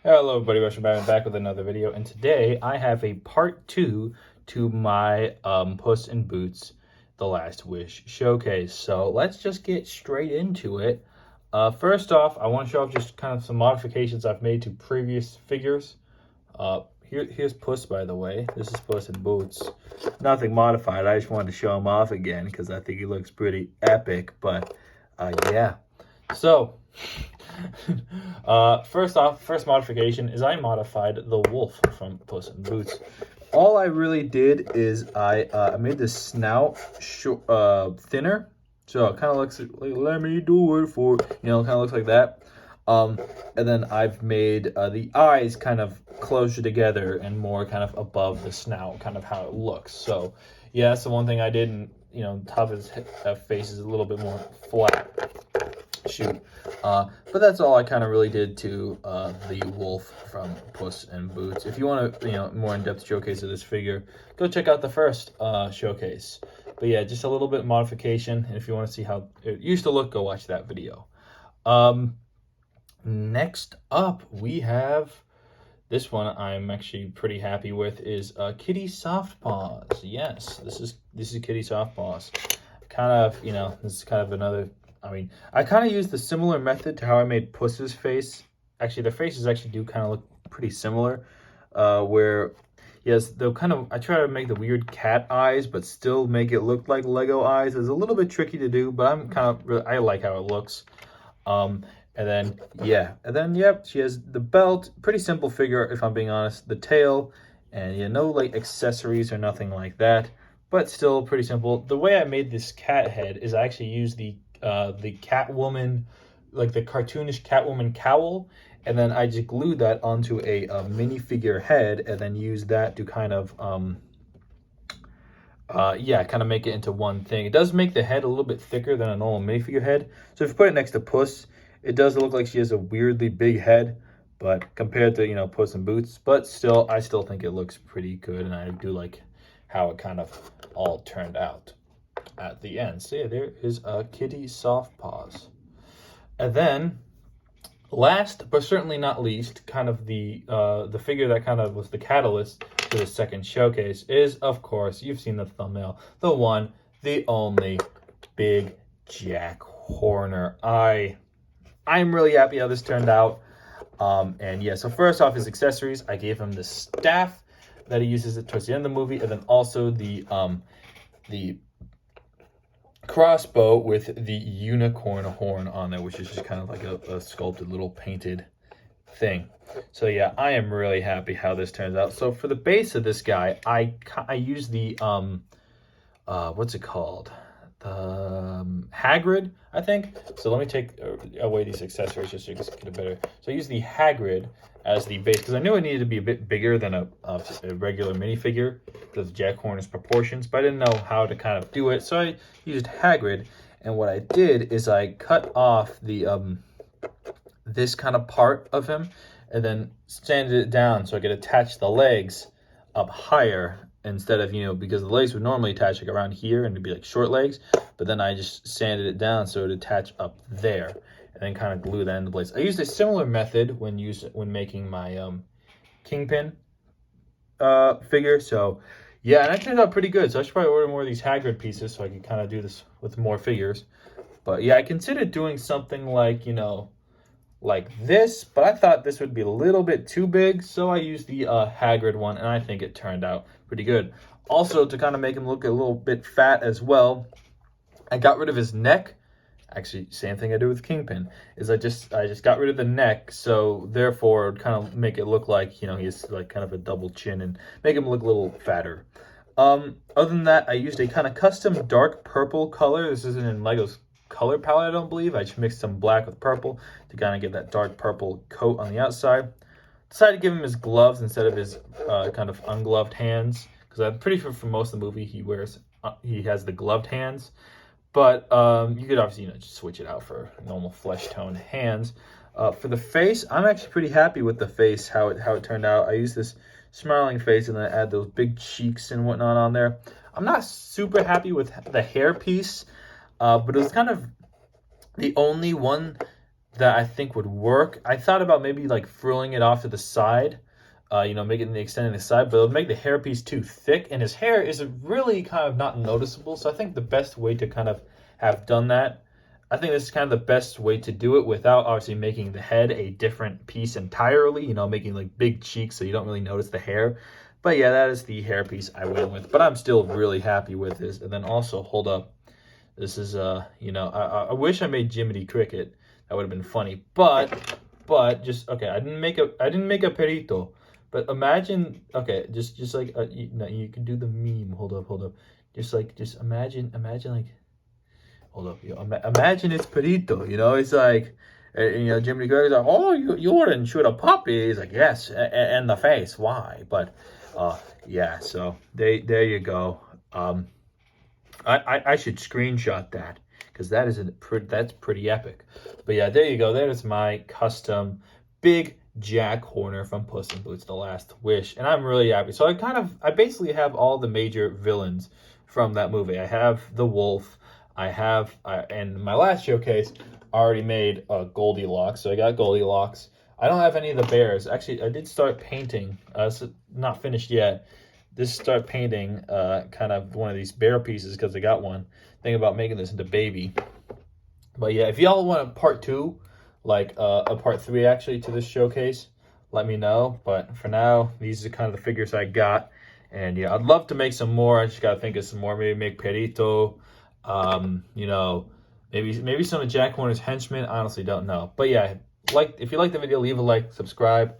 Hello everybody, Russian Batman back with another video, and today I have a part 2 to my Puss in Boots The Last Wish showcase. So let's just get straight into it. First off, I want to show off just kind of some modifications I've made to previous figures. Here's Puss, by the way. This is Puss in Boots. Nothing modified, I just wanted to show him off again because I think he looks pretty epic, but yeah. So, first modification is I modified the wolf from Puss in Boots. All I really did is I made the snout thinner, so it kind of looks like, let me do it for, kind of looks like that. And then I've made the eyes kind of closer together and more kind of above the snout, kind of how it looks. So, yeah, that's the one thing I did, and, top of his face is a little bit more flat. But that's all I kind of really did to the wolf from Puss in Boots. If you want a more in-depth showcase of this figure, go check out the first showcase. But yeah, just a little bit of modification, and if you want to see how it used to look, go watch that video. Next up, we have this one. I'm actually pretty happy with is Kitty Softpaws. Yes, this is Kitty Softpaws. Kind of, this is kind of another. I kind of used the similar method to how I made Puss's face. Actually, their faces actually do kind of look pretty similar. Where, yes, they'll kind of, I try to make the weird cat eyes, but still make it look like Lego eyes. It's a little bit tricky to do, but I like how it looks. And then, yep, she has the belt. Pretty simple figure, if I'm being honest. The tail, and no like accessories or nothing like that, but still pretty simple. The way I made this cat head is I actually used the Catwoman, like the cartoonish Catwoman cowl, and then I just glued that onto a minifigure head, and then used that to kind of make it into one thing. It does make the head a little bit thicker than a normal minifigure head, so if you put it next to Puss, it does look like she has a weirdly big head, but compared to Puss in Boots, but still, I still think it looks pretty good, and I do like how it kind of all turned out at the end. So yeah, there is Kitty Softpaws. And then, last but certainly not least, kind of the figure that kind of was the catalyst to the second showcase is, of course, you've seen the thumbnail, the one, the only, Big Jack Horner. I'm really happy how this turned out. And yeah, so first off, his accessories, I gave him the staff that he uses towards the end of the movie, and then also the crossbow with the unicorn horn on there, which is just kind of like a sculpted little painted thing. So yeah, I am really happy how this turns out. So for the base of this guy, I use the what's it called? The Hagrid, I think. So let me take away these accessories just so you can get a better. So I use the Hagrid as the base because I knew it needed to be a bit bigger than a regular minifigure because of Jack Horner's proportions, but I didn't know how to kind of do it, so I used Hagrid. And what I did is I cut off the this kind of part of him and then sanded it down so I could attach the legs up higher instead of, because the legs would normally attach like around here and it'd be like short legs, but then I just sanded it down so it would attach up there and then kind of glue that into place. I used a similar method when making my Kingpin figure, so yeah, and that turned out pretty good. So I should probably order more of these Hagrid pieces so I can kind of do this with more figures. But yeah, I considered doing something like, like this, but I thought this would be a little bit too big, so I used the Hagrid one, and I think it turned out pretty good. Also, to kind of make him look a little bit fat as well, I got rid of his neck. Actually, same thing I do with Kingpin, is I just got rid of the neck, so therefore it would kind of make it look like, he's like kind of a double chin and make him look a little fatter. Other than that, I used a kind of custom dark purple color. This isn't in Lego's color palette, I don't believe. I just mixed some black with purple to kind of get that dark purple coat on the outside. Decided to give him his gloves instead of his kind of ungloved hands, because I'm pretty sure for most of the movie he has the gloved hands. But you could obviously just switch it out for normal flesh tone hands. For the face, I'm actually pretty happy with the face, how it turned out. I used this smiling face and then I add those big cheeks and whatnot on there. I'm not super happy with the hair piece, but it was kind of the only one that I think would work. I thought about maybe like frilling it off to the side, making the extending the side, but it'll make the hairpiece too thick, and his hair is really kind of not noticeable. So I think the best way to kind of have done that, I think this is kind of the best way to do it without obviously making the head a different piece entirely, making like big cheeks so you don't really notice the hair. But yeah, that is the hairpiece I went with, but I'm still really happy with this. And then also, hold up. This is, I wish I made Jiminy Cricket. That would have been funny. But just, okay, I didn't make a perito. But imagine, okay, just like, you can do the meme. Hold up. Just imagine like, hold up. Imagine it's perito, it's like, Jiminy Cricket's like, oh, you wouldn't shoot a puppy. He's like, yes, and the face. Why? But, yeah, so there you go. I should screenshot that because that's pretty epic. But yeah, there you go. There's my custom big Jack Horner from Puss in Boots: The Last Wish, and I'm really happy. So I basically have all the major villains from that movie. I have the wolf. And my last showcase I already made Goldilocks, so I got Goldilocks. I don't have any of the bears. Actually, I did start painting. So not finished yet. Just start painting kind of one of these bear pieces because I got one. Think about making this into baby. But yeah, if y'all want a part 2, like a part 3 actually to this showcase, let me know. But for now, these are kind of the figures I got. And yeah, I'd love to make some more. I just gotta think of some more. Maybe make Perito. Maybe some of Jack Horner's henchmen. Honestly, don't know. But yeah, if you like the video, leave a like, subscribe.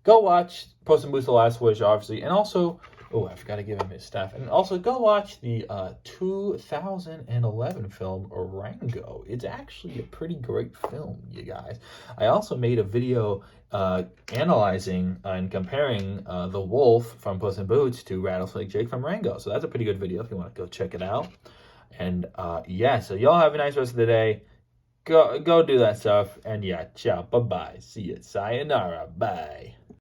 Go watch Puss in Boots: The Last Wish, obviously, and also. Oh, I forgot to give him his stuff. And also, go watch the 2011 film, Rango. It's actually a pretty great film, you guys. I also made a video analyzing and comparing the wolf from Puss in Boots to Rattlesnake Jake from Rango. So that's a pretty good video if you want to go check it out. And yeah, so y'all have a nice rest of the day. Go do that stuff. And yeah, ciao. Bye-bye. See ya. Sayonara. Bye.